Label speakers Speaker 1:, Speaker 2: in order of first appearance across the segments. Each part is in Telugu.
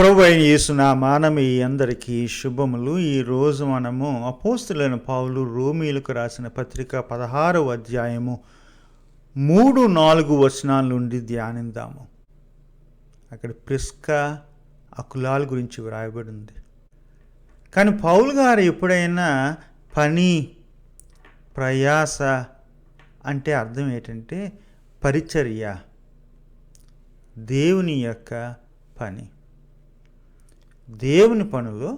Speaker 1: ప్రభు అయిన యేసునామాన మీ అందరికీ శుభములు. ఈరోజు మనము అపోస్తులైన పౌలు రోమీలకు రాసిన పత్రిక 16వ అధ్యాయము 3-4 వచనాల నుండి ధ్యానిద్దాము. అక్కడ ప్రిస్కా అకులాల గురించి వ్రాయబడి ఉంది. కానీ పౌలు గారు ఎప్పుడైనా పని ప్రయాస అంటే అర్థం ఏంటంటే పరిచర్య, దేవుని యొక్క పని. దేవుని పనులో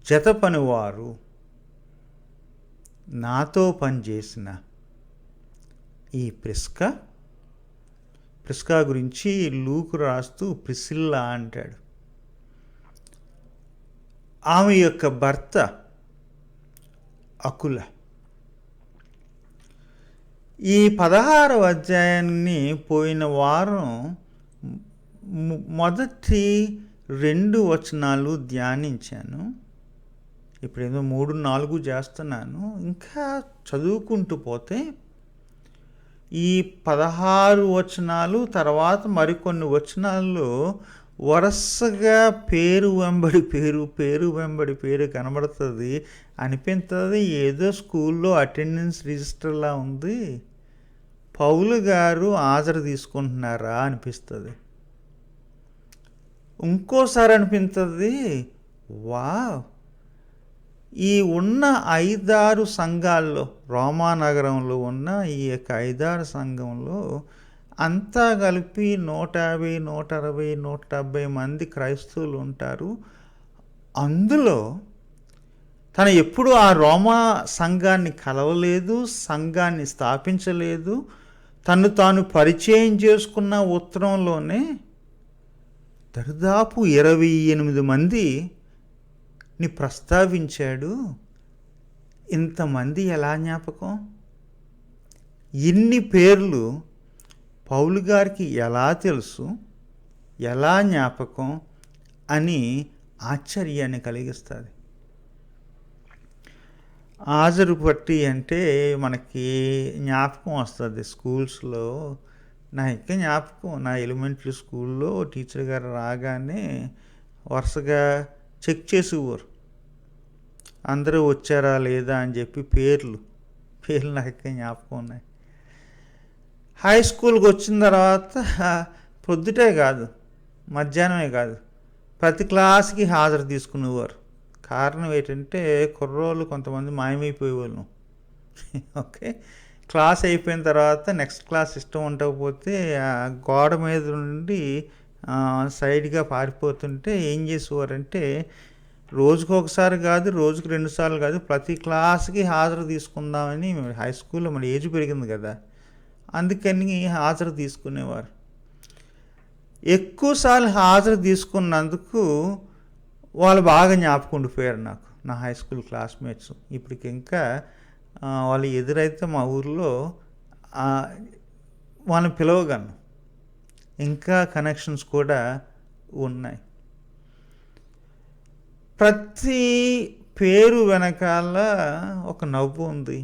Speaker 1: జత పనివారు నాతో పనిచేసిన ఈ ప్రిస్కా గురించి లూకు రాస్తూ ప్రిసిల్లా అంటాడు. ఆమె యొక్క భర్త అకుల. ఈ 16వ అధ్యాయాన్ని పోయిన వారం మొదటి 2 వచనాలు ధ్యానించాను. ఇప్పుడేదో 3-4 చేస్తున్నాను. ఇంకా చదువుకుంటూ పోతే ఈ 16 వచనాలు తర్వాత మరికొన్ని వచనాల్లో వరుసగా పేరు వెంబడి పేరు కనబడుతుంది. అనిపిస్తుంది ఏదో స్కూల్లో అటెండెన్స్ రిజిస్టర్లా ఉంది, పౌలు గారు హాజరు తీసుకుంటున్నారా అనిపిస్తుంది. ఇంకోసారి అనిపిస్తుంది ఈ ఉన్న 5-6 సంఘాల్లో, రోమానగరంలో ఉన్న ఈ యొక్క 5-6 సంఘంలో అంతా కలిపి 150, 160, 170 మంది క్రైస్తవులు ఉంటారు. అందులో తను ఎప్పుడూ ఆ రోమా సంఘాన్ని కలవలేదు, సంఘాన్ని స్థాపించలేదు. తను తాను పరిచయం చేసుకున్న ఉత్తరంలోనే దాదాపు 28 మందిని ప్రస్తావించాడు. ఇంతమంది ఎలా జ్ఞాపకం? ఇన్ని పేర్లు పౌలు గారికి ఎలా తెలుసు, ఎలా జ్ఞాపకం అని ఆశ్చర్యాన్ని కలిగిస్తుంది. హాజరు పట్టి అంటే మనకి జ్ఞాపకం వస్తుంది. స్కూల్స్లో నా ఇంకా జ్ఞాపకం, నా ఎలిమెంటరీ స్కూల్లో టీచర్ గారు రాగానే వరుసగా చెక్ చేసేవారు, అందరూ వచ్చారా లేదా అని చెప్పి. పేర్లు నాకు ఇంకా జ్ఞాపకం ఉన్నాయి. హై స్కూల్కి వచ్చిన తర్వాత పొద్దుటే కాదు, మధ్యాహ్నమే కాదు, ప్రతి క్లాస్కి హాజరు తీసుకునేవారు. కారణం ఏంటంటే కుర్రోళ్ళు కొంతమంది మాయమైపోయేవాళ్ళు. ఓకే, క్లాస్ అయిపోయిన తర్వాత నెక్స్ట్ క్లాస్ ఇష్టం ఉండకపోతే గోడ మీద నుండి సైడ్గా పారిపోతుంటే ఏం చేసేవారంటే రోజుకు ఒకసారి కాదు, రోజుకు 2 సార్లు కాదు, ప్రతి క్లాస్కి హాజరు తీసుకుందామని. హై స్కూల్లో మన ఏజ్ పెరిగింది కదా, అందుకని హాజరు తీసుకునేవారు. ఎక్కువసార్లు హాజరు తీసుకున్నందుకు వాళ్ళు బాగా జ్ఞాపకం ఉండిపోయారు నాకు, నా హై స్కూల్ క్లాస్మేట్స్. ఇప్పటికి ఇంకా వాళ్ళు ఎదురైతే మా ఊర్లో వాళ్ళని పిలవగలను. ఇంకా కనెక్షన్స్ కూడా ఉన్నాయి. ప్రతి పేరు వెనకాల ఒక నవ్వు ఉంది,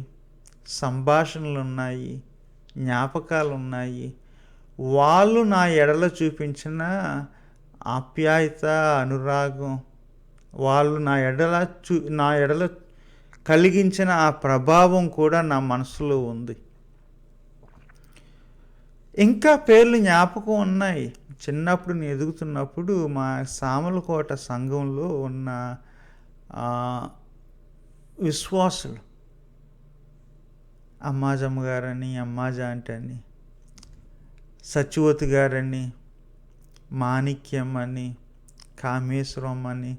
Speaker 1: సంభాషణలు ఉన్నాయి, జ్ఞాపకాలు ఉన్నాయి. వాళ్ళు నా ఎడల చూపించిన ఆప్యాయత, అనురాగం, వాళ్ళు నా ఎడల కలిగించిన ఆ ప్రభావం కూడా నా మనసులో ఉంది. ఇంకా పేర్లు జ్ఞాపకం ఉన్నాయి. చిన్నప్పుడు నేను ఎదుగుతున్నప్పుడు మా సామలకోట సంఘంలో ఉన్న విశ్వాసులు, అమ్మాజమ్మ గారని, అమ్మాజ అంటని, సత్యవతి గారని, మాణిక్యం అని, కామేశ్వరం అని,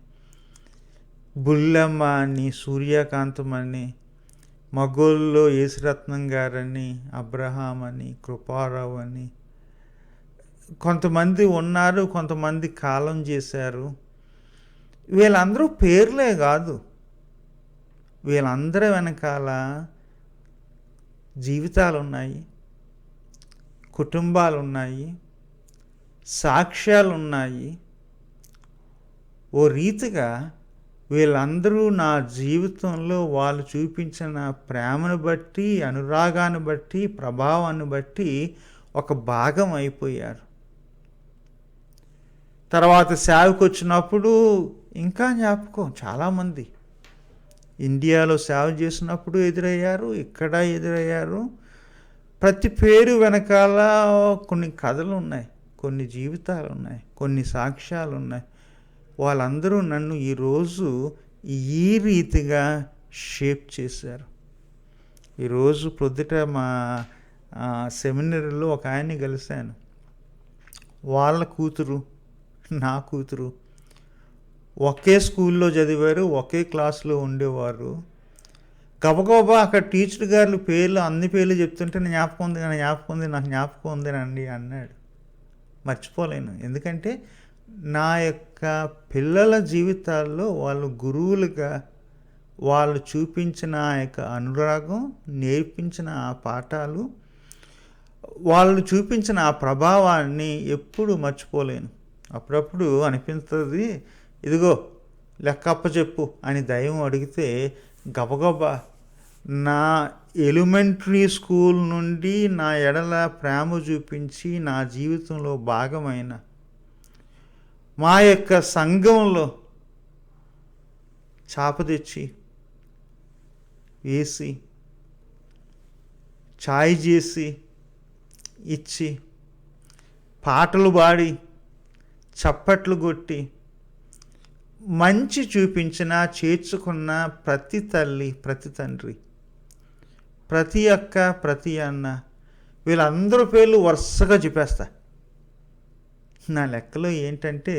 Speaker 1: బుల్లమ్మ అని, సూర్యకాంతం అని, మగోల్లో యేసురత్నం గారని, అబ్రహాం అని, కృపారావు అని, కొంతమంది ఉన్నారు, కొంతమంది కాలం చేశారు. వీళ్ళందరూ పేర్లే కాదు, వీళ్ళందరి వెనకాల జీవితాలు ఉన్నాయి, కుటుంబాలు ఉన్నాయి, సాక్ష్యాలు ఉన్నాయి. ఓ రీతిగా వీళ్ళందరూ నా జీవితంలో వాళ్ళు చూపించిన ప్రేమను బట్టి, అనురాగాన్ని బట్టి, ప్రభావాన్ని బట్టి ఒక భాగం అయిపోయారు. తర్వాత సేవకు వచ్చినప్పుడు ఇంకా జ్ఞాపకం. చాలామంది ఇండియాలో సేవ చేసినప్పుడు ఎదురయ్యారు, ఇక్కడ ఎదురయ్యారు. ప్రతి పేరు వెనకాల కొన్ని కథలు ఉన్నాయి, కొన్ని జీవితాలు ఉన్నాయి, కొన్ని సాక్ష్యాలు ఉన్నాయి. వాళ్ళందరూ నన్ను ఈరోజు ఈ రీతిగా షేప్ చేశారు. ఈరోజు ప్రొద్దుట మా సెమినరీలో ఒక ఆయన్ని కలిశాను. వాళ్ళ కూతురు, నా కూతురు ఒకే స్కూల్లో చదివారు, ఒకే క్లాస్లో ఉండేవారు. గబగబా అక్కడ టీచర్ గారు పేర్లు, అన్ని పేర్లు చెప్తుంటే జ్ఞాపకం ఉంది, నాకు జ్ఞాపకం ఉందేనండి అన్నాడు. మర్చిపోలేను. ఎందుకంటే నా యొక్క పిల్లల జీవితాల్లో వాళ్ళు గురువులుగా వాళ్ళు చూపించిన ఆ యొక్క అనురాగం, నేర్పించిన ఆ పాఠాలు, వాళ్ళు చూపించిన ఆ ప్రభావాన్ని ఎప్పుడు మర్చిపోలేను. అప్పుడప్పుడు అనిపిస్తుంది, ఇదిగో లెక్కప్ప చెప్పు అని దైవం అడిగితే గబగబా నా ఎలిమెంటరీ స్కూల్ నుండి నా ఎడల ప్రేమ చూపించి నా జీవితంలో భాగమైన మా యొక్క సంఘంలో చాప తెచ్చి వేసి ఛాయ్ చేసి ఇచ్చి పాటలు పాడి చప్పట్లు కొట్టి మంచి చూపించిన చేర్చుకున్న ప్రతి తల్లి, ప్రతి తండ్రి, ప్రతి అక్క, ప్రతి అన్న, వీళ్ళందరూ పేర్లు వరుసగా చెప్పేస్తా. నా లెక్కలో ఏంటంటే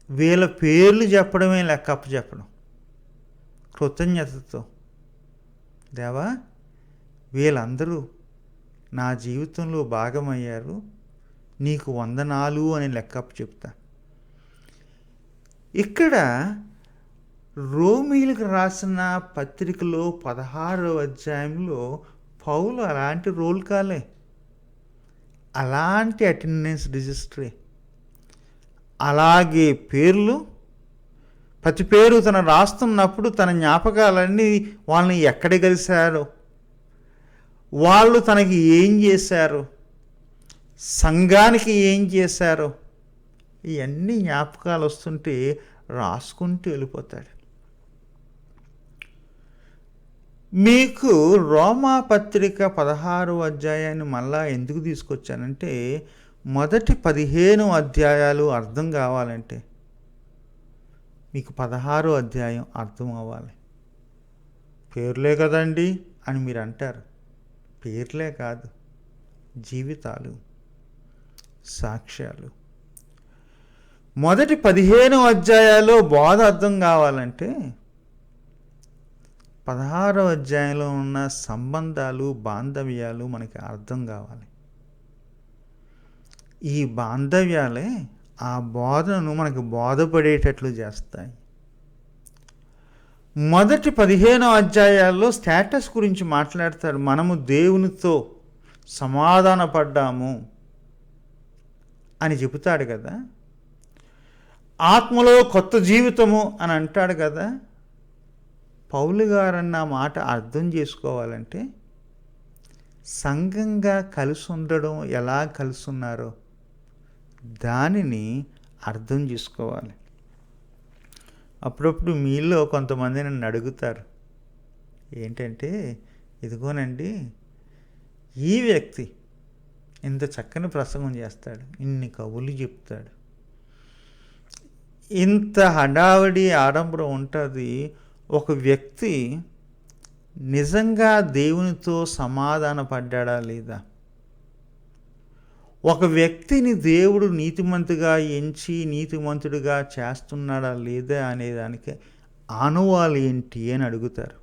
Speaker 1: వీళ్ళ పేర్లు చెప్పడమే లెక్క అప్పు చెప్పడం, కృతజ్ఞతతో. దేవా, వీళ్ళందరూ నా జీవితంలో భాగమయ్యారు, నీకు వందనాలు అని లెక్కప్పు చెప్తా. ఇక్కడ రోమీయులకు రాసిన పత్రికలో 16వ అధ్యాయంలో పౌలు అలాంటి రోల్ కాలే, అలాంటి అటెండెన్స్ రిజిస్టరే. అలాగే పేర్లు, ప్రతి పేరు తను రాస్తున్నప్పుడు తన జ్ఞాపకాలన్నీ వాళ్ళని ఎక్కడ కలిశారో, వాళ్ళు తనకి ఏం చేశారో, సంఘానికి ఏం చేశారో, ఇవన్నీ జ్ఞాపకాలు వస్తుంటే రాసుకుంటూ వెళ్ళిపోతాడు. మీకు రోమా పత్రిక 16వ అధ్యాయాన్ని మళ్ళా ఎందుకు తీసుకొచ్చానంటే, మొదటి 15 అధ్యాయాలు అర్థం కావాలంటే మీకు 16వ అధ్యాయం అర్థం అవ్వాలి. పేర్లే కదండి అని మీరు అంటారు. పేర్లే కాదు, జీవితాలు, సాక్ష్యాలు. మొదటి 15 అధ్యాయాల్లో బోధ అర్థం కావాలంటే 16వ అధ్యాయంలో ఉన్న సంబంధాలు, బాంధవ్యాలు మనకి అర్థం కావాలి. ఈ బాంధవ్యాలే ఆ బోధనను మనకు బోధపడేటట్లు చేస్తాయి. మొదటి 15 అధ్యాయాల్లో స్టేటస్ గురించి మాట్లాడతారు. మనము దేవునితో సమాధాన పడ్డాము అని చెబుతాడు కదా, ఆత్మలో కొత్త జీవితము అని అంటాడు కదా. పౌలు గారన్న మాట అర్థం చేసుకోవాలంటే సంఘంగా కలిసి ఉండడం, ఎలా కలిసి ఉన్నారో దానిని అర్థం చేసుకోవాలి. అప్పుడప్పుడు మీలో కొంతమంది నన్ను అడుగుతారు, ఏంటంటే ఇదిగోనండి, ఈ వ్యక్తి ఇంత చక్కని ప్రసంగం చేస్తాడు, ఇన్ని కబుర్లు చెప్తాడు, ఇంత హడావిడి ఆడంబరం ఉంటుంది, ఒక వ్యక్తి నిజంగా దేవునితో సమాధాన పడ్డాడా లేదా, ఒక వ్యక్తిని దేవుడు నీతిమంతుగా ఎంచి నీతిమంతుడిగా చేస్తున్నాడా లేదా అనేదానికి ఆనవాళ్ళు ఏంటి అని అడుగుతారు.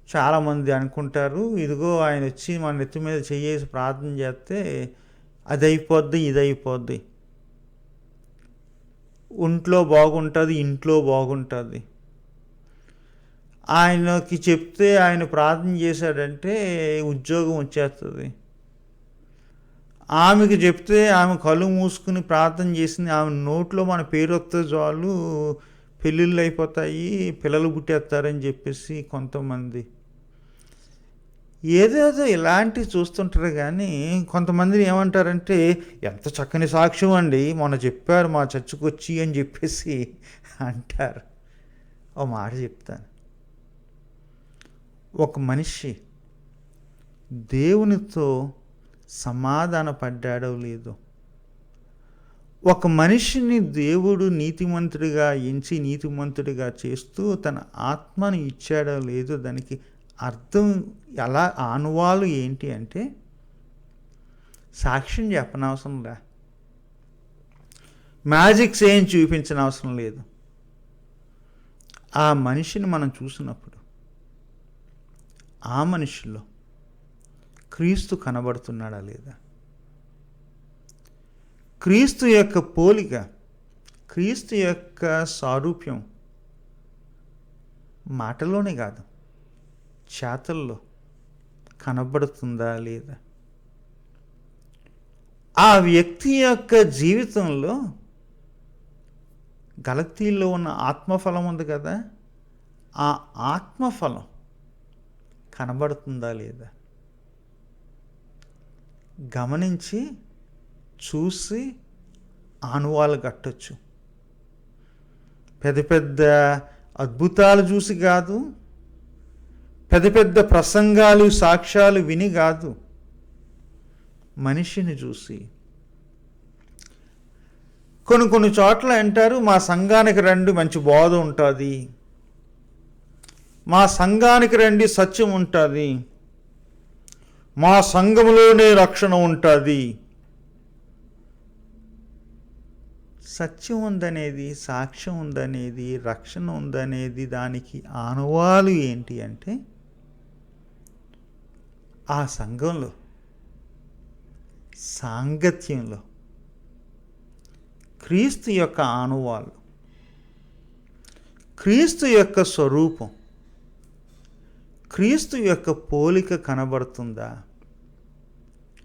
Speaker 1: చాలామంది అనుకుంటారు, ఇదిగో ఆయన వచ్చి మన నెత్తి మీద చెయ్యేసి ప్రార్థన చేస్తే అది అయిపోద్ది, ఇది అయిపోద్ది, ఒంట్లో బాగుంటుంది, ఇంట్లో బాగుంటుంది. ఆయనకి చెప్తే ఆయన ప్రార్థన చేశాడంటే ఉద్యోగం వచ్చేస్తుంది. ఆమెకి చెప్తే ఆమె కళ్ళు మూసుకుని ప్రార్థన చేసింది, ఆమె నోట్లో మన పేరు వస్తే చాలు పెళ్ళిళ్ళు అయిపోతాయి, పిల్లలు పుట్టేస్తారని చెప్పేసి కొంతమంది. ఏదేదో ఇలాంటివి చూస్తుంటారు కానీ కొంతమందిని ఏమంటారంటే, ఎంత చక్కని సాక్ష్యం అండి, మొన్న చెప్పారు మా చర్చికి వచ్చి అని చెప్పేసి అంటారు. ఓ మాట చెప్తాను. ఒక మనిషి దేవునితో సమాధాన పడ్డాడో లేదో, ఒక మనిషిని దేవుడు నీతిమంతుడిగా ఎంచి నీతిమంతుడిగా చేస్తూ తన ఆత్మను ఇచ్చాడో లేదో దానికి అర్థం ఎలా ఆనవాలు ఏంటి అంటే, సాక్ష్యం చెప్పనవసరం లే, మ్యాజిక్స్ ఏం చూపించిన అవసరం లేదు. ఆ మనిషిని మనం చూసినప్పుడు ఆ మనిషిలో క్రీస్తు కనబడుతున్నాడా లేదా, క్రీస్తు యొక్క పోలిక, క్రీస్తు యొక్క సారూప్యం మాటలోనే కాదు చేతల్లో కనబడుతుందా లేదా, ఆ వ్యక్తి యొక్క జీవితంలో గలతీల్లో ఉన్న ఆత్మఫలం ఉంది కదా, ఆ ఆత్మఫలం కనబడుతుందా లేదా గమనించి చూసి ఆనువాలు కట్టొచ్చు. పెద్ద పెద్ద అద్భుతాలు చూసి కాదు, పెద్ద పెద్ద ప్రసంగాలు సాక్ష్యాలు విని కాదు, మనిషిని చూసి. కొన్ని చోట్ల అంటారు, మా సంఘానికి రండి మంచి బోధ ఉంటుంది, మా సంఘానికి రండి సత్యం ఉంటుంది, మా సంఘములోనే రక్షణ ఉంటుంది. సత్యం ఉందనేది, సాక్ష్యం ఉందనేది, రక్షణ ఉందనేది దానికి ఆనవాలు ఏంటి అంటే, ఆ సంఘంలో సాంగత్యంలో క్రీస్తు యొక్క ఆనవాళ్ళు, క్రీస్తు యొక్క స్వరూపం, క్రీస్తు యొక్క పోలిక కనబడుతుందా,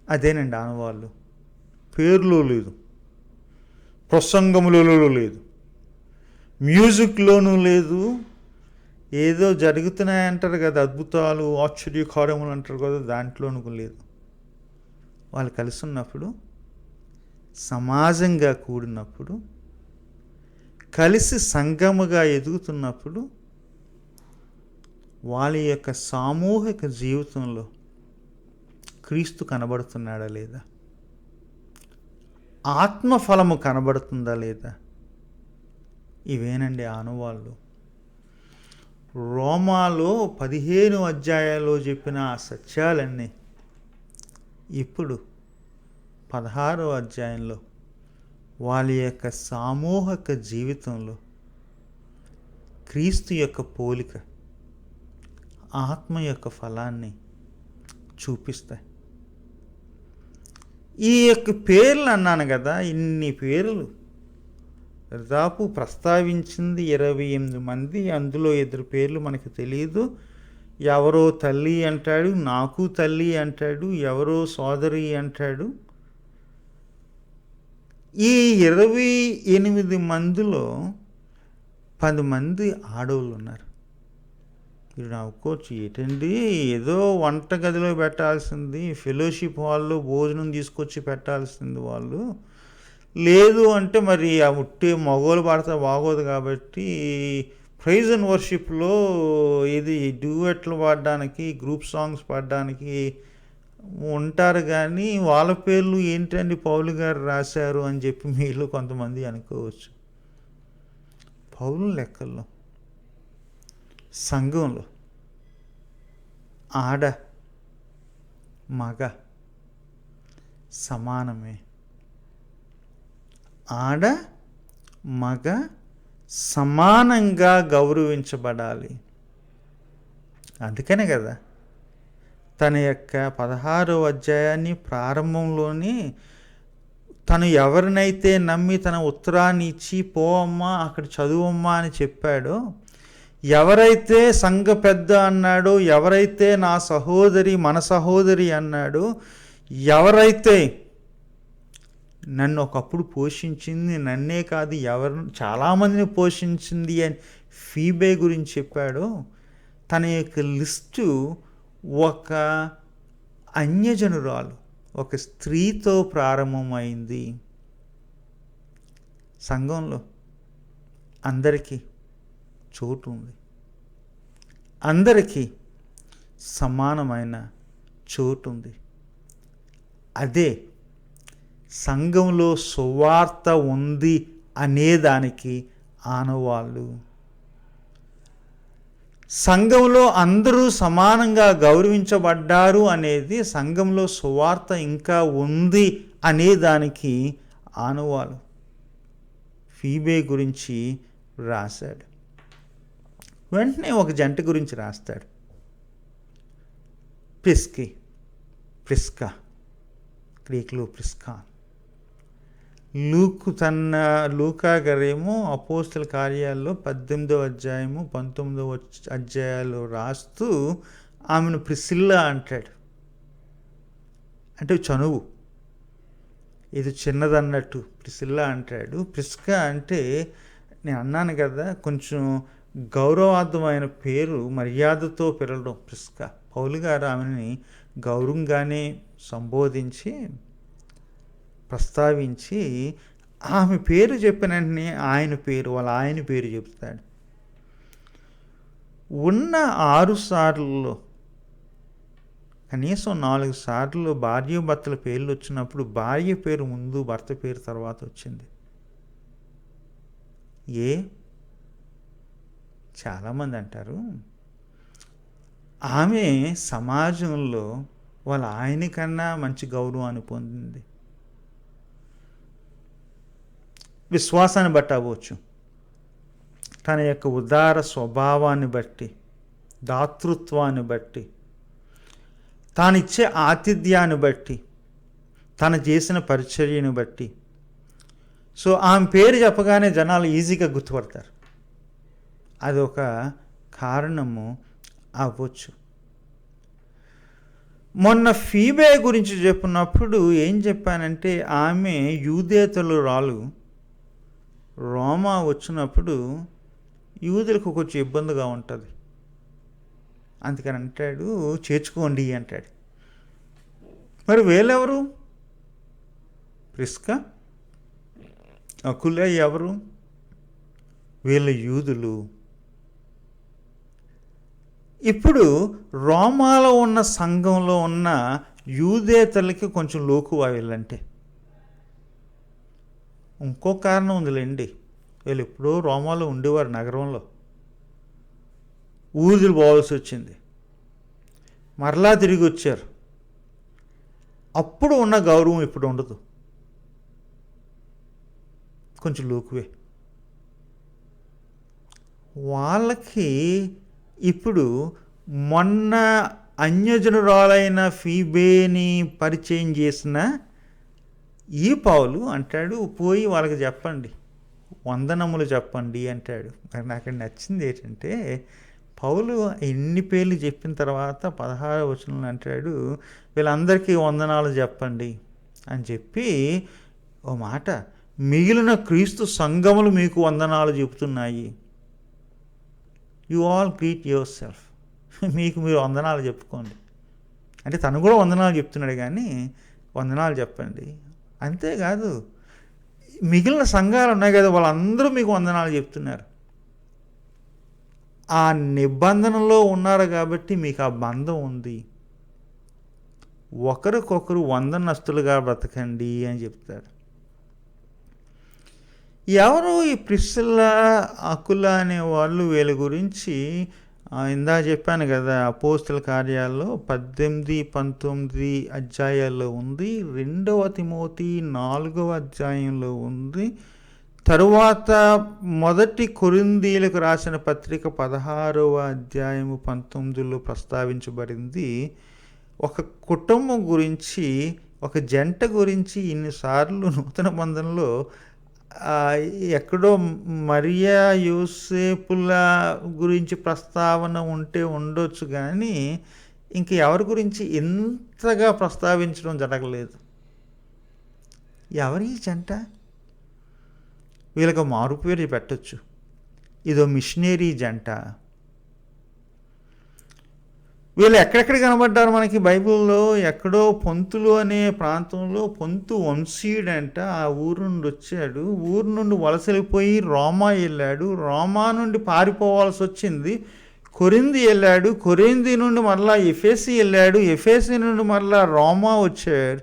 Speaker 1: అదేనండి ఆనవాళ్ళు. పేర్లో లేదు, ప్రసంగములలో లేదు, మ్యూజిక్లోనూ లేదు, ఏదో జరుగుతున్నాయంటారు కదా అద్భుతాలు ఆశ్చర్యకార్యములు అంటారు కదా, దాంట్లోనూ లేదు. వాళ్ళు కలిసి ఉన్నప్పుడు, సమాజంగా కూడినప్పుడు, కలిసి సంఘముగా ఎదుగుతున్నప్పుడు వాళ్ళ యొక్క సామూహిక జీవితంలో క్రీస్తు కనబడుతున్నాడా లేదా, ఆత్మఫలము కనబడుతుందా లేదా, ఇవేనండి ఆనవాళ్ళు. రోమాలో 15 అధ్యాయాల్లో చెప్పిన ఆ సత్యాలన్నీ ఇప్పుడు 16వ అధ్యాయంలో వాళ్ళ యొక్క సామూహిక జీవితంలో క్రీస్తు యొక్క పోలిక, ఆత్మ యొక్క ఫలాన్ని చూపిస్తాయి. ఈ యొక్క పేర్లు అన్నాను కదా, ఇన్ని పేర్లు దాదాపు ప్రస్తావించింది 28 మంది. అందులో 2 పేర్లు మనకు తెలియదు. ఎవరో తల్లి అంటాడు, నాకు తల్లి అంటాడు, ఎవరో సోదరి అంటాడు. ఈ 28 మందిలో 10 మంది ఆడవాళ్ళు ఉన్నారు. మీరు నవ్వుకోవచ్చు, ఏంటండి ఏదో వంట గదిలో పెట్టాల్సింది, ఫెలోషిప్ హాల్లో భోజనం తీసుకొచ్చి పెట్టాల్సింది వాళ్ళు, లేదు అంటే మరి ఆ ఉట్టే మగోళ్ళు పాడితే బాగోదు కాబట్టి ప్రైజ్ అండ్ వర్షిప్లో ఇది డ్యూయెట్లు పాడడానికి, గ్రూప్ సాంగ్స్ పాడడానికి ఉంటారు. కానీ వాళ్ళ పేర్లు ఏంటండి పౌలు గారు రాశారు అని చెప్పి మీలో కొంతమంది అనుకోవచ్చు. పౌలు లెక్కల్లో సంఘంలో ఆడ మగ సమానమే. ఆడ మగ సమానంగా గౌరవించబడాలి. అందుకనే కదా తన యొక్క 16వ అధ్యాయాన్ని ప్రారంభంలోనే తను ఎవరినైతే నమ్మి తన ఉత్తరాన్ని ఇచ్చి పోవమ్మా అక్కడ చదువమ్మా అని చెప్పాడో, ఎవరైతే సంఘ పెద్ద అన్నాడో, ఎవరైతే నా సహోదరి మన సహోదరి అన్నాడో, ఎవరైతే నన్ను ఒకప్పుడు పోషించింది, నన్నే కాదు చాలామందిని పోషించింది అని ఫీబే గురించి చెప్పాడో, తన యొక్క లిస్టు ఒక అన్యజనురాలు, ఒక స్త్రీతో ప్రారంభమైంది. సంఘంలో అందరికీ చోటు ఉంది, అందరికీ సమానమైన చోటు ఉంది. అదే సంఘంలో సువార్త ఉంది అనేదానికి ఆనవాళ్ళు. సంఘంలో అందరూ సమానంగా గౌరవించబడ్డారు అనేది సంఘంలో సువార్త ఇంకా ఉంది అనేదానికి ఆనవాళ్ళు. ఫీబే గురించి రాశాడు. వెంటనే ఒక జంట గురించి రాస్తాడు, ప్రిస్కా, గ్రీకులో ప్రిస్కా. లూకా గారేమో అపోస్తల కార్యాల్లో 18వ అధ్యాయము 19వ అధ్యాయాలు రాస్తూ ఆమెను ప్రిసిల్లా అంటాడు. అంటే చనువు, ఇది చిన్నదన్నట్టు ప్రిసిల్లా అంటాడు. ప్రిస్కా అంటే నేను అన్నాను కదా, కొంచెం గౌరవార్థమైన పేరు, మర్యాదతో పిలవడం ప్రిస్కా. పౌలు గారు ఆమెని గౌరవంగానే సంబోధించి ప్రస్తావించి ఆమె పేరు చెప్పిన వెంటనే ఆయన పేరు చెప్తాడు. ఉన్న 6 సార్లలో కనీసం 4 సార్లు భార్య భర్తల పేర్లు వచ్చినప్పుడు భార్య పేరు ముందు, భర్త పేరు తర్వాత వచ్చింది. చాలామంది అంటారు ఆమె సమాజంలో వాళ్ళ ఆయన కన్నా మంచి గౌరవాన్ని పొందింది. విశ్వాసాన్ని బట్టి అవ్వచ్చు, తన యొక్క ఉదార స్వభావాన్ని బట్టి, దాతృత్వాన్ని బట్టి, తానిచ్చే ఆతిథ్యాన్ని బట్టి, తను చేసిన పరిచర్యను బట్టి. సో ఆమె పేరు చెప్పగానే జనాలు ఈజీగా గుర్తుపడతారు. అదొక కారణము అవ్వచ్చు. మొన్న ఫీబే గురించి చెప్పినప్పుడు ఏం చెప్పానంటే, ఆమె యూదేతరురాలు. రోమా వచ్చినప్పుడు యూదులకు కొంచెం ఇబ్బందిగా ఉంటుంది, అందుకని అంటాడు చేర్చుకోండి అంటాడు. మరి వీళ్ళెవరు? ప్రిస్కా, అకుల ఎవరు? వీళ్ళ యూదులు. ఇప్పుడు రోమాలో ఉన్న సంఘంలో ఉన్న యూదేతరులకి కొంచెం లోకువా వీళ్ళంటే. ఇంకో కారణం ఉందిలేండి, వీళ్ళు ఎప్పుడో రోమాలో ఉండేవారు, నగరంలో ఊరుదులు పోవాల్సి వచ్చింది, మరలా తిరిగి వచ్చారు. అప్పుడు ఉన్న గౌరవం ఇప్పుడు ఉండదు, కొంచెం లోకువే. వాళ్ళకి ఇప్పుడు మొన్న అన్యజనురాలైన ఫీబేని పరిచయం చేసిన ఈ పౌలు అంటాడు, పోయి వాళ్ళకి చెప్పండి, వందనములు చెప్పండి అంటాడు. నాకు నచ్చింది ఏంటంటే, పౌలు ఎన్ని పేర్లు చెప్పిన తర్వాత 16వ వచనంలో అంటాడు, వీళ్ళందరికీ వందనాలు చెప్పండి అని చెప్పి ఓ మాట, మిగిలిన క్రీస్తు సంఘములు మీకు వందనాలు చెబుతున్నాయి. You all greet your self, మీకు మీరు వందనాలు చెప్పుకోండి. అంటే తను కూడా వందనాలు చెప్తున్నాడు, కానీ వందనాలు చెప్పండి. అంతేకాదు, మిగిలిన సంఘాలు ఉన్నాయి కదా, వాళ్ళందరూ మీకు వందనాలు చెప్తున్నారు. ఆ నిబంధనలో ఉన్నారు కాబట్టి మీకు ఆ బంధం ఉంది. ఒకరికొకరు వందనస్తులుగా బ్రతకండి అని చెప్తాడు. ఎవరు ఈ ప్రిస్సిల్లా, అకుల అనే వాళ్ళు? వీళ్ళ గురించి ఇందా చెప్పాను కదా, అపోస్తల కార్యాల్లో 18, 19 అధ్యాయాల్లో ఉంది, 2వ తిమోతి 4వ అధ్యాయంలో ఉంది, తరువాత 1 కొరింథీయులకు రాసిన పత్రిక 16వ అధ్యాయము 19లో ప్రస్తావించబడింది. ఒక కుటుంబం గురించి, ఒక జంట గురించి ఇన్నిసార్లు నూతన బంధంలో ఎక్కడో మరియా యోసేపుల గురించి ప్రస్తావన ఉంటే ఉండొచ్చు, కానీ ఇంక ఎవరి గురించి ఇంతగా ప్రస్తావించడం జరగలేదు. ఎవరి జంట? వీళ్ళకి మారు పేరు పెట్టచ్చు, ఇదో మిషనరీ జంట. వీళ్ళు ఎక్కడెక్కడ కనబడ్డారు మనకి బైబిల్లో? ఎక్కడో పొంతులు అనే ప్రాంతంలో పొంతు వంశీయుడంట. ఆ ఊరు నుండి వచ్చాడు. ఊరు నుండి వలసలిపోయి రోమా వెళ్ళాడు. రోమా నుండి పారిపోవాల్సి వచ్చింది. కొరింథీ వెళ్ళాడు. కొరింథీ నుండి మరలా ఎఫెసీ వెళ్ళాడు. ఎఫెసీ నుండి మరలా రోమా వచ్చాడు.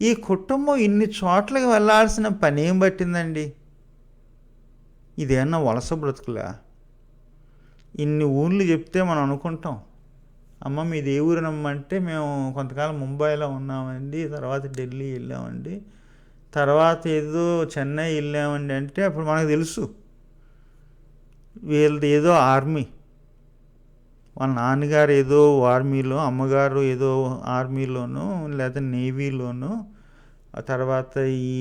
Speaker 1: ఈ కుటుంబం ఇన్ని చోట్లకి వెళ్ళాల్సిన పని ఏం పట్టిందండి? ఇదేమన్నా వలస బ్రతుకులా? ఇన్ని ఊర్లు చెప్తే మనం అనుకుంటాం, అమ్మ మీది ఏ ఊరినమ్మంటే మేము కొంతకాలం ముంబైలో ఉన్నామండి, తర్వాత ఢిల్లీ వెళ్ళామండి, తర్వాత ఏదో చెన్నై వెళ్ళామండి అంటే అప్పుడు మనకు తెలుసు వీళ్ళది ఏదో ఆర్మీ, వాళ్ళ నాన్నగారు ఏదో ఆర్మీలో, అమ్మగారు ఏదో ఆర్మీలోను లేదా నేవీలోను, ఆ తర్వాత ఈ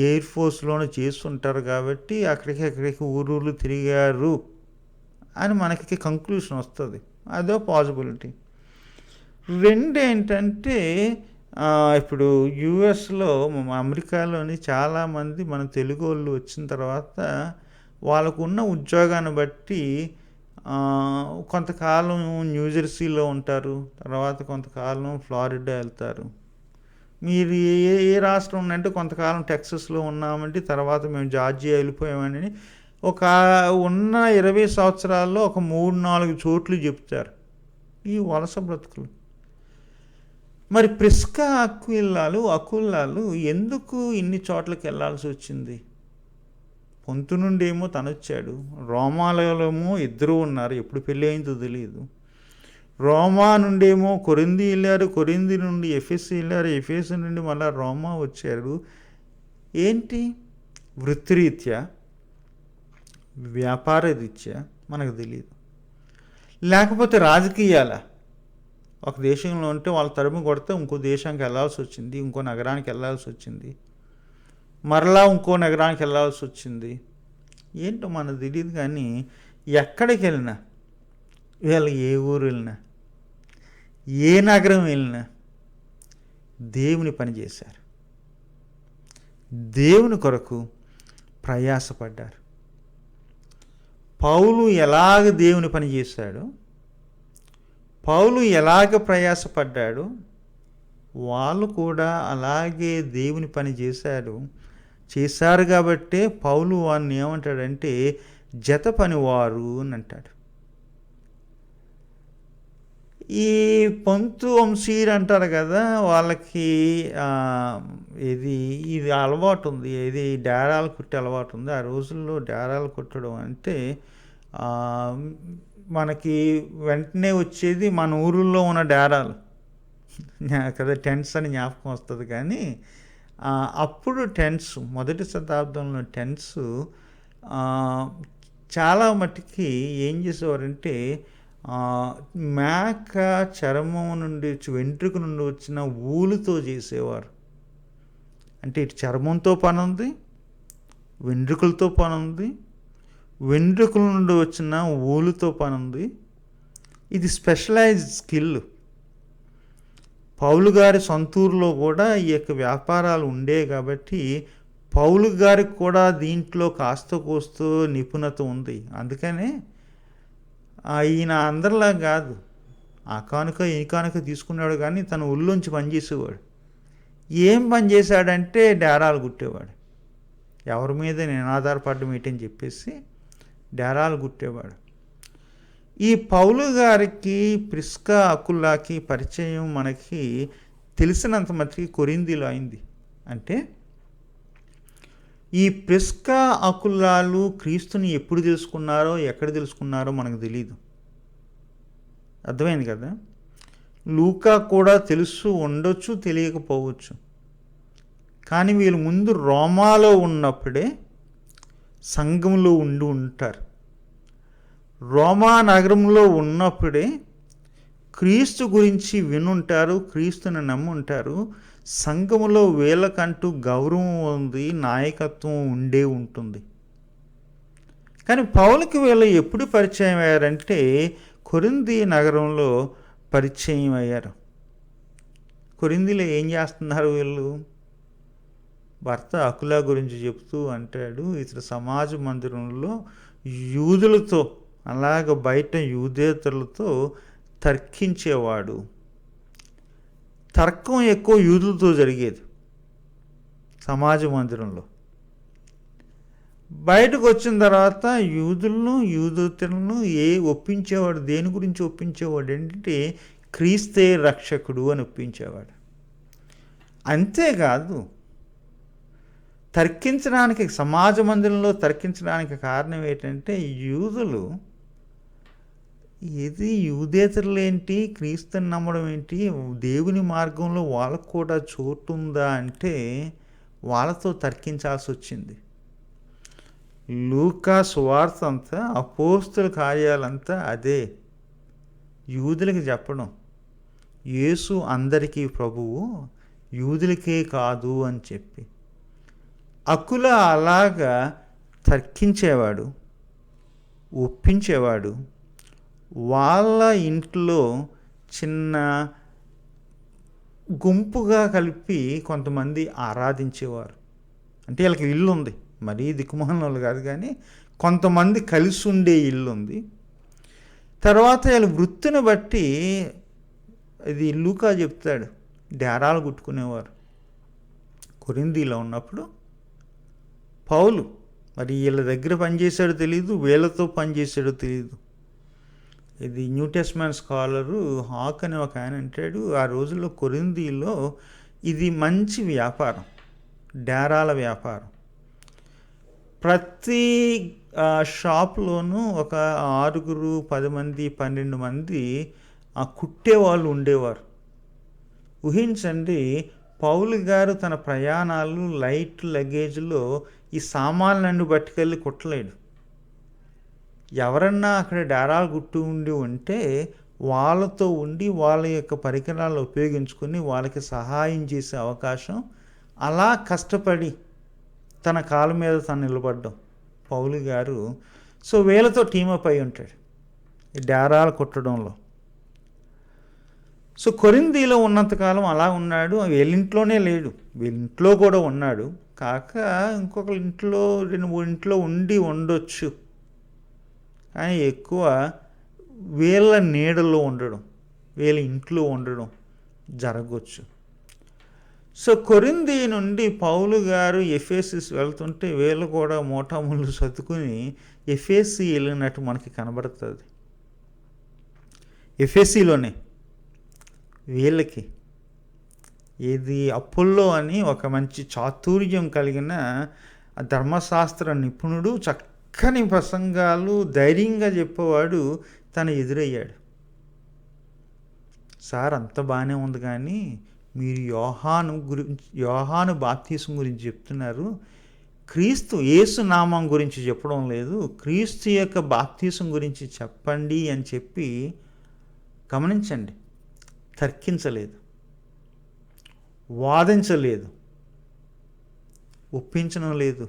Speaker 1: ఎయిర్ ఫోర్స్లోనూ చేస్తుంటారు కాబట్టి అక్కడికి ఊరూళ్ళు తిరిగారు అని మనకి కంక్లూషన్ వస్తుంది. అదో పాసిబిలిటీ. రెండు ఏంటంటే ఇప్పుడు యుఎస్లో, అమెరికాలోని చాలామంది మన తెలుగు వాళ్ళు వచ్చిన తర్వాత వాళ్ళకున్న ఉద్యోగాన్ని బట్టి కొంతకాలం న్యూజెర్సీలో ఉంటారు, తర్వాత కొంతకాలం ఫ్లారిడా వెళ్తారు. మీరు ఏ రాష్ట్రం ఉందంటే కొంతకాలం టెక్సస్లో ఉన్నామంటే తర్వాత మేము జార్జియా వెళ్ళిపోయామని ఒక ఉన్న 20 సంవత్సరాల్లో ఒక 3-4 చోట్లు చెప్తారు ఈ వలస బ్రతుకులు. మరి ప్రిస్కా అకులాలు ఎందుకు ఇన్ని చోట్లకి వెళ్ళాల్సి వచ్చింది? పొంతు నుండి ఏమో తనొచ్చాడు, రోమాలో ఇద్దరు ఉన్నారు, ఎప్పుడు పెళ్ళి అయిందో తెలియదు. రోమా నుండేమో కొరింథీ వెళ్ళారు, కొరింథీ నుండి ఎఫెసీ వెళ్ళారు, ఎఫెసీ నుండి మళ్ళీ రోమా వచ్చారు. ఏంటి? వృత్తిరీత్యా, వ్యాపార రీత్యా మనకు తెలియదు. లేకపోతే రాజకీయాల, ఒక దేశంలో ఉంటే వాళ్ళ తరుము కొడితే ఇంకో దేశానికి వెళ్ళాల్సి వచ్చింది, ఇంకో నగరానికి వెళ్ళాల్సి వచ్చింది, మరలా ఇంకో నగరానికి వెళ్ళాల్సి వచ్చింది. ఏంటో మనకు తెలియదు. కానీ ఎక్కడికి వెళ్ళినా, వీళ్ళు ఏ ఊరు వెళ్ళినా, ఏ నగరం వెళ్ళినా దేవుని పని చేశారు, దేవుని కొరకు ప్రయాసపడ్డారు. పౌలు ఎలాగ దేవుని పని చేశాడో, పౌలు ఎలాగ ప్రయాసపడ్డాడో వాళ్ళు కూడా అలాగే దేవుని పని చేశారు. కాబట్టే పౌలు వారిని ఏమంటాడంటే జత పనివారు అని అంటాడు. ఈ పొంతు వంశీయులు అంటారు కదా, వాళ్ళకి ఇది అలవాటు ఉంది, డేరాలు కుట్టే అలవాటు ఉంది. ఆ రోజుల్లో డేరాలు కుట్టడం అంటే మనకి వెంటనే వచ్చేది మన ఊరుల్లో ఉన్న డేరాలు కదా, టెంట్స్ అని జ్ఞాపకం వస్తుంది. కానీ అప్పుడు టెంట్స్, మొదటి శతాబ్దంలో టెంట్స్ చాలా మట్టుకి ఏం చేసేవారంటే మేక చర్మం నుండి వెంట్రుక నుండి వచ్చిన ఊలుతో చేసేవారు. అంటే ఇటు చర్మంతో పని ఉంది, వెంట్రుకలతో పని ఉంది, వెంట్రుకల నుండి వచ్చిన ఊలుతో పని ఉంది. ఇది స్పెషలైజ్డ్ స్కిల్. పౌలు గారి సొంతూరులో కూడా ఈ యొక్క వ్యాపారాలు ఉండే కాబట్టి పౌలు గారికి కూడా దీంట్లో కాస్త కోస్తో నిపుణత ఉంది. అందుకనే ఈయన అందరిలా కాదు, ఆ కానుక ఈ కానుక తీసుకున్నాడు, కానీ తన ఊళ్ళోంచి పనిచేసేవాడు. ఏం పని చేశాడంటే డేరాలు కుట్టేవాడు. ఎవరి మీద నేను ఆధారపడడం ఏంటని చెప్పేసి డేరాలు కుట్టేవాడు. ఈ పౌలు గారికి ప్రిస్కా అకులాకి పరిచయం మనకి తెలిసినంత మట్టుకి కొరింథీలో అయింది. అంటే ఈ ప్రిస్కా అకులాలు క్రీస్తుని ఎప్పుడు తెలుసుకున్నారో, ఎక్కడ తెలుసుకున్నారో మనకు తెలియదు. అర్థమైంది కదా. లూకా కూడా తెలుసు ఉండొచ్చు, తెలియకపోవచ్చు. కానీ వీళ్ళు ముందు రోమాలో ఉన్నప్పుడే సంఘంలో ఉంటారు. రోమా నగరంలో ఉన్నప్పుడే క్రీస్తు గురించి వినుంటారు, క్రీస్తుని నమ్ముంటారు. సంఘములో వీళ్ళకంటూ గౌరవం ఉంది, నాయకత్వం ఉంటుంది. కానీ పౌలుకి వీళ్ళు ఎప్పుడు పరిచయం అయ్యారంటే కొరింథీ నగరంలో పరిచయం అయ్యారు. కొరింథీలో ఏం చేస్తున్నారు వీళ్ళు? భర్త అకులా గురించి చెప్తూ అంటాడు, ఇతడు సమాజ మందిరంలో యూదులతో, అలాగ బయట యూదేతరులతో తర్కించేవాడు. తర్కం ఎక్కువ యూదులతో జరిగేది సమాజ మందిరంలో. బయటకు వచ్చిన తర్వాత యూదులను యూదేతరులను ఒప్పించేవాడు. దేని గురించి ఒప్పించేవాడు అంటే క్రీస్తే రక్షకుడు అని ఒప్పించేవాడు. అంతేకాదు, తర్కించడానికి సమాజ మందిరంలో తర్కించడానికి కారణం ఏంటంటే యూదులు యూదేతరులేంటి క్రీస్తుని నమ్మడం ఏంటి, దేవుని మార్గంలో వాళ్ళకు కూడా చోటు ఉందా అంటే వాళ్ళతో తర్కించాల్సి వచ్చింది. లూకా సువార్త అంతా, అపోస్తుల కార్యాలంతా అదే. యూదులకి చెప్పడం యేసు అందరికీ ప్రభువు, యూదులకే కాదు అని చెప్పి. అకుల అలాగా తర్కించేవాడు, ఒప్పించేవాడు. వాళ్ళ ఇంట్లో చిన్న గుంపుగా కలిపి కొంతమంది ఆరాధించేవారు. అంటే వీళ్ళకి ఇల్లు ఉంది, మరీ దిక్కుమాలిన వాళ్ళు కాదు, కానీ కొంతమంది కలిసి ఉండే ఇల్లు ఉంది. తర్వాత వీళ్ళ వృత్తిని బట్టి ఇది లూకా చెప్తాడు, డేరాలు కుట్టుకునేవారు. కొరింథీలో ఉన్నప్పుడు పౌలు మరి వీళ్ళ దగ్గర పనిచేశాడో తెలియదు, వీళ్ళతో పనిచేశాడో తెలియదు. ఇది న్యూ టెస్ట్మెంట్ స్కాలరు హాక్ అనే ఒక ఆయన అంటాడు, ఆ రోజుల్లో కొరింథీలో ఇది మంచి వ్యాపారం, డేరాల వ్యాపారం. ప్రతి షాప్లోనూ ఒక 6, 10 మంది, 12 మంది కుట్టేవాళ్ళు ఉండేవారు. ఊహించండి, పౌలు గారు తన ప్రయాణాలు లైట్ లగేజ్లో ఈ సామాన్లన్నీ పట్టుకెళ్ళి కుట్టలేడు. ఎవరన్నా అక్కడ డేరాలు గుట్టు ఉంటే వాళ్ళతో ఉండి వాళ్ళ యొక్క పరికరాలు ఉపయోగించుకొని వాళ్ళకి సహాయం చేసే అవకాశం, అలా కష్టపడి తన కాళ్ళ మీద తను నిలబడ్డం పౌలు గారు. సో వీళ్ళతో టీమప్ అయి ఉంటాడు ఈ డేరాలు కుట్టడంలో. సో కొరింథీలో ఉన్నంతకాలం అలా ఉన్నాడు. వీళ్ళింట్లోనే లేడు, వీళ్ళింట్లో కూడా ఉన్నాడు. కాక ఇంకొక ఇంట్లో 2-3 ఇంట్లో ఉండొచ్చు, కానీ ఎక్కువ వీళ్ళ నీడలో ఉండడం, వీళ్ళ ఇంట్లో ఉండడం జరగవచ్చు. సో కొరింథీ నుండి పౌలు గారు ఎఫెసస్ వెళ్తుంటే వీళ్ళు కూడా మోటాముళ్ళు సర్దుకుని ఎఫెసీ వెళ్ళినట్టు మనకి కనబడుతుంది. ఎఫెసీలోనే వీళ్ళకి అపోల్లో అని ఒక మంచి చాతుర్యం కలిగిన ధర్మశాస్త్ర నిపుణుడు, చక్కని ప్రసంగాలు ధైర్యంగా చెప్పేవాడు తను ఎదురయ్యాడు. సార్ అంత బాగానే ఉంది, కానీ మీరు యోహాను బాప్తీసం గురించి చెప్తున్నారు, క్రీస్తు యేసు నామం గురించి చెప్పడం లేదు, క్రీస్తు యొక్క బాప్తీసం గురించి చెప్పండి అని చెప్పి. గమనించండి, తర్కించలేదు, వాదించలేదు, ఒప్పించడం లేదు.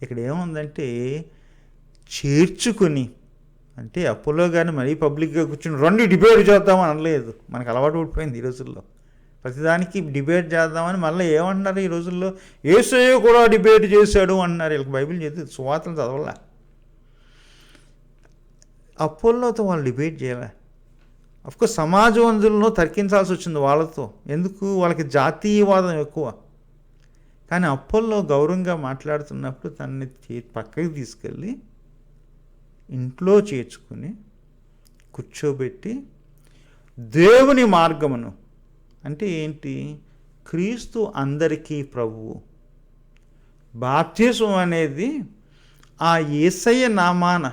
Speaker 1: ఇక్కడ ఏముందంటే చేర్చుకొని, అంటే అపోలో గారిని మరీ పబ్లిక్గా కూర్చుని రండి డిబేట్ చేద్దామని అనలేదు. మనకు అలవాటు పడిపోయింది ఈ రోజుల్లో, ప్రతిదానికి డిబేట్ చేద్దామని. మళ్ళీ ఏమంటున్నారు ఈ రోజుల్లో, యేసయ్య కూడా డిబేట్ చేశాడు అంటున్నారు. వీళ్ళకి బైబిల్ చదివి సువార్తలు చదవాల. అపోలోతో వాళ్ళు డిబేట్ చేయాలి. అఫ్కోర్స్ సమాజవంతులను తర్కించాల్సి వచ్చింది వాళ్ళతో. ఎందుకు? వాళ్ళకి జాతీయవాదం ఎక్కువ. కానీ అపోల్లో గౌరవంగా మాట్లాడుతున్నప్పుడు తనని పక్కకి తీసుకెళ్ళి ఇంట్లో చేర్చుకుని కూర్చోబెట్టి దేవుని మార్గమును, అంటే ఏంటి? క్రీస్తు అందరికీ ప్రభువు, బాప్తిసం అనేది ఆ యేసయ్య నామాన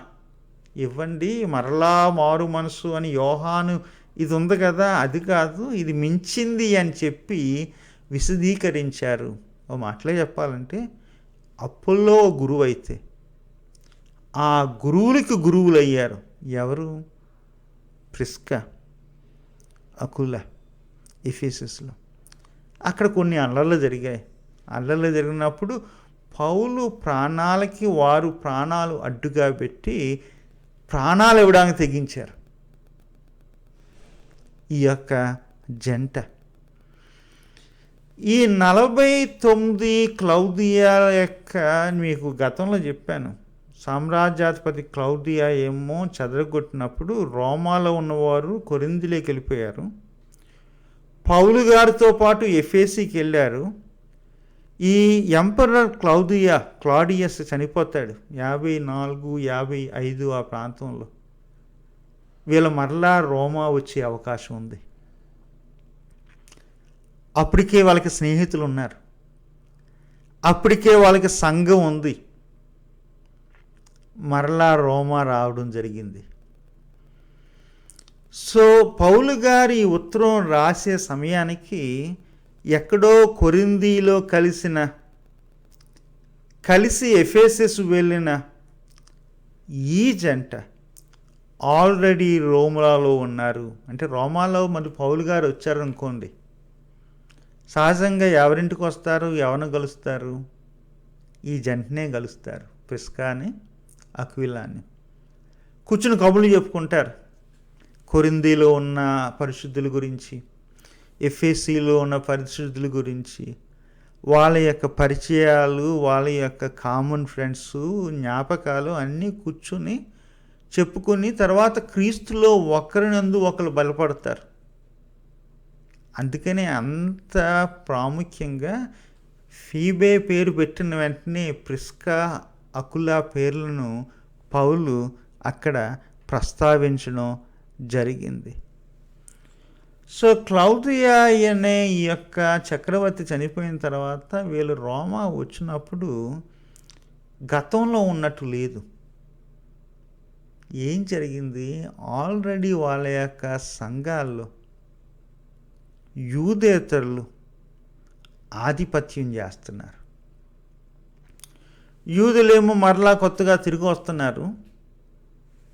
Speaker 1: ఇవ్వండి, మరలా మారు మనసు అని యోహాను ఇది ఉంది కదా, అది కాదు, ఇది మించింది అని చెప్పి విశదీకరించారు. ఓ మాటలే చెప్పాలంటే అపోల్లో గురువు అయితే ఆ గురువులకి గురువులు అయ్యారు ఎవరు? ప్రిస్కా, అకుల, ఎఫెసస్లో. అక్కడ కొన్ని అల్లర్లు జరిగాయి. అల్లర్లు జరిగినప్పుడు పౌలు ప్రాణాలకి వారు ప్రాణాలు అడ్డుగా పెట్టి ప్రాణాలు ఇవ్వడానికి తెగించారు. ఈ యొక్క జంట, ఈ 49 క్లౌదియా యొక్క, మీకు గతంలో చెప్పాను, సామ్రాజ్యాధిపతి క్లౌదియా ఏమో చెదరగొట్టినప్పుడు రోమాలో ఉన్నవారు కొరింథీలోకి వెళ్ళిపోయారు. పౌలు గారితో పాటు ఎఫెసీకి వెళ్ళారు. ఈ ఎంపరర్ క్లాడియస్ చనిపోతాడు 54, 55 ఆ ప్రాంతంలో. వీళ్ళ మరలా రోమా వచ్చే అవకాశం ఉంది. అప్పటికే వాళ్ళకి స్నేహితులు ఉన్నారు, అప్పటికే వాళ్ళకి సంఘం ఉంది. మరలా రోమా రావడం జరిగింది. సో పౌలు గారి ఉత్తరం రాసే సమయానికి ఎక్కడో కొరింథీలో కలిసి ఎఫెసస్ వెళ్ళిన ఈ జంట ఆల్రెడీ రోమాలో ఉన్నారు. అంటే రోమాలో మరి పౌలు గారు వచ్చారనుకోండి, సహజంగా ఎవరింటికి వస్తారు, ఎవరిని కలుస్తారు? ఈ జంటనే కలుస్తారు, ప్రిస్కాని అక్విలాని. కూర్చుని కబుర్లు చెప్పుకుంటారు కొరింథీలో ఉన్న పరిశుద్ధుల గురించి, ఎఫెసీలో ఉన్న పరిశుద్ధుల గురించి, వాళ్ళ యొక్క పరిచయాలు, వాళ్ళ యొక్క కామన్ ఫ్రెండ్స్, జ్ఞాపకాలు అన్నీ కూర్చుని చెప్పుకొని తర్వాత క్రీస్తులో ఒకరినందు ఒకరు బలపడతారు. అందుకనే అంత ప్రాముఖ్యంగా ఫీబే పేరు పెట్టిన వెంటనే ప్రిస్కా, అకులా పేర్లను పౌలు అక్కడ ప్రస్తావించడం జరిగింది. సో క్లౌదియా అనే ఈ యొక్క చక్రవర్తి చనిపోయిన తర్వాత వీళ్ళు రోమా వచ్చినప్పుడు గతంలో ఉన్నట్టు లేదు. ఏం జరిగింది? ఆల్రెడీ వాళ్ళ యొక్క సంఘాల్లో యూదేతరులు ఆధిపత్యం చేస్తున్నారు. యూదులేమో మరలా కొత్తగా తిరిగి వస్తున్నారు.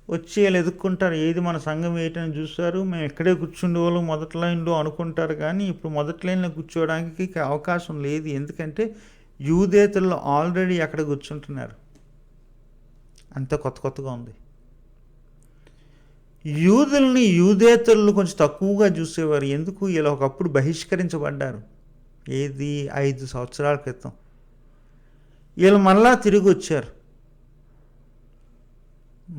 Speaker 1: వచ్చి వీళ్ళు ఎదుక్కుంటారు, ఏది మన సంఘం ఏంటని చూస్తారు. మేము ఇక్కడే కూర్చుండేవాళ్ళు మొదటి లైన్లో అనుకుంటారు, కానీ ఇప్పుడు మొదటి లైన్లో కూర్చోవడానికి అవకాశం లేదు. ఎందుకంటే యూదేతరులు ఆల్రెడీ అక్కడ కూర్చుంటున్నారు. అంత కొత్తగా ఉంది. యూదేతరులు కొంచెం తక్కువగా చూసేవారు. ఎందుకు? ఇలా ఒకప్పుడు బహిష్కరించబడ్డారు. ఏది? 5 సంవత్సరాల క్రితం. వీళ్ళు మళ్ళా తిరిగి వచ్చారు.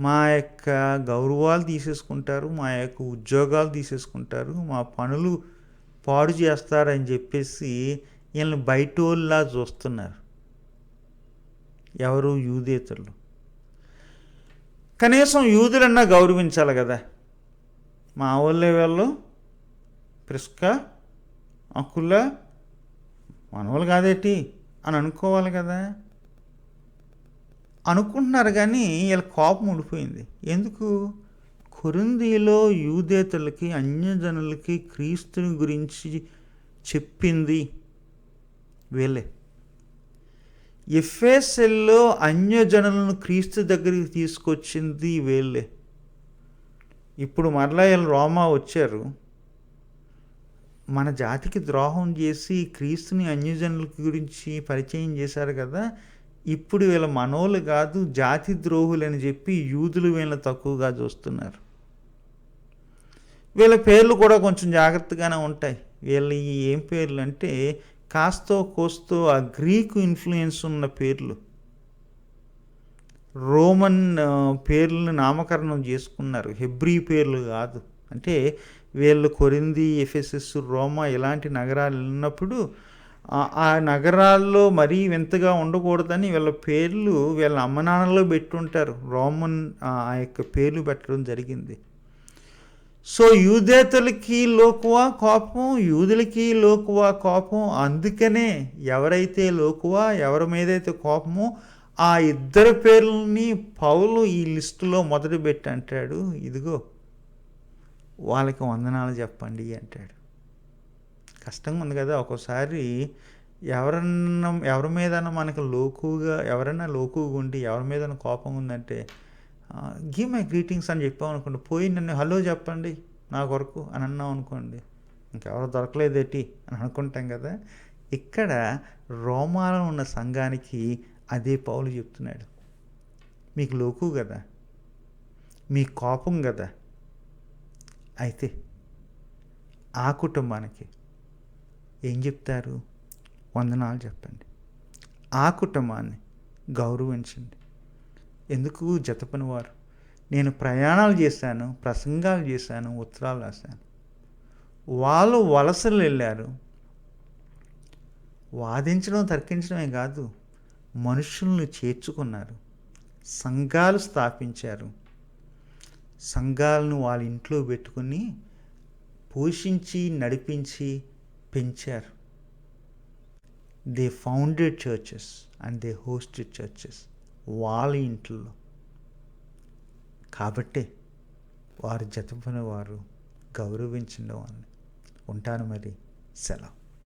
Speaker 1: మా యొక్క గౌరవాలు తీసేసుకుంటారు, మా యొక్క ఉద్యోగాలు తీసేసుకుంటారు, మా పనులు పాడు చేస్తారని చెప్పేసి వీళ్ళని బయటోళ్ళలా చూస్తున్నారు. ఎవరు? యూదేతరులు. కనీసం యూదులన్నా గౌరవించాలి కదా. మా వాళ్ళే వాళ్ళు, ప్రిస్కా, అకులా మనవాళ్ళు కాదేటి అని అనుకోవాలి కదా. అనుకుంటున్నారు, కానీ వీళ్ళ కోపం ఉండిపోయింది. ఎందుకు? కొరింథీలో యూదేతరులకి, అన్యజనులకి క్రీస్తుని గురించి చెప్పింది వీళ్ళే. ఎఫెసీలో అన్యజనులను క్రీస్తు దగ్గరికి తీసుకొచ్చింది వీళ్ళే. ఇప్పుడు మరలా వీళ్ళు రోమా వచ్చారు. మన జాతికి ద్రోహం చేసి క్రీస్తుని అన్యజనుల గురించి పరిచయం చేశారు కదా. ఇప్పుడు వీళ్ళ మనోళ్ళు కాదు, జాతి ద్రోహులని చెప్పి యూదులు వీళ్ళని తక్కువగా చూస్తున్నారు. వీళ్ళ పేర్లు కూడా కొంచెం జాగ్రత్తగానే ఉంటాయి. వీళ్ళ ఏం పేర్లు అంటే కాస్తో కోస్తో ఆ గ్రీకు ఇన్ఫ్లుయెన్స్ ఉన్న పేర్లు, రోమన్ పేర్లను నామకరణం చేసుకున్నారు, హెబ్రీ పేర్లు కాదు. అంటే వీళ్ళు కొరింథీ, ఎఫెసస్, రోమా ఇలాంటి నగరాలు వెళ్ళినప్పుడు ఆ నగరాల్లో మరీ వింతగా ఉండకూడదని వీళ్ళ పేర్లు వీళ్ళ అమ్మనాన్నలో పెట్టుంటారు. రోమన్ ఆ యొక్క పేర్లు పెట్టడం జరిగింది. సో యూదేతరులకి లోకువా కోపం, యూదులకి లోకువా కోపం. అందుకనే ఎవరైతే లోకువా, ఎవరి మీదైతే కోపమో ఆ ఇద్దరు పేర్లని పౌలు ఈ లిస్టులో మొదలు పెట్టి అంటాడు, ఇదిగో వాళ్ళకి వందనాలు చెప్పండి అంటాడు. కష్టంగా ఉంది కదా. ఒక్కోసారి ఎవరి మీదైనా మనకు ఎవరైనా లోకుగా ఉండి ఎవరి మీదైనా కోపం ఉందంటే గివ్ మై గ్రీటింగ్స్ అని చెప్పామనుకోండి, పోయి నన్ను హలో చెప్పండి నా కొరకు అని అన్నాం అనుకోండి, ఇంకెవరు దొరకలేదేటి అని అనుకుంటాం కదా. ఇక్కడ రోమాలో ఉన్న సంఘానికి అదే పౌలు చెప్తున్నాడు. మీకు లోకు కదా, మీ కోపం కదా, అయితే ఆ కుటుంబానికి ఏం చెప్తారు? వందనాలు చెప్పండి. ఆ కుటుంబాన్ని గౌరవించండి. ఎందుకు జతపనివారు? నేను ప్రయాణాలు చేశాను, ప్రసంగాలు చేశాను, ఉత్తరాలు రాశాను. వాళ్ళు వలసలు వెళ్ళారు. వాదించడం, తర్కించడమే కాదు, మనుషుల్ని చేర్చుకున్నారు. సంఘాలు స్థాపించారు. సంఘాలను వాళ్ళ ఇంట్లో పెట్టుకుని పోషించి, నడిపించి, పెంచారు. They founded churches and they hosted churches వాళ్ళ ఇంట్లో. కాబట్టే వారు జతపని వారు, గౌరవించడం అని. ఉంటాను మరి. సెలవు.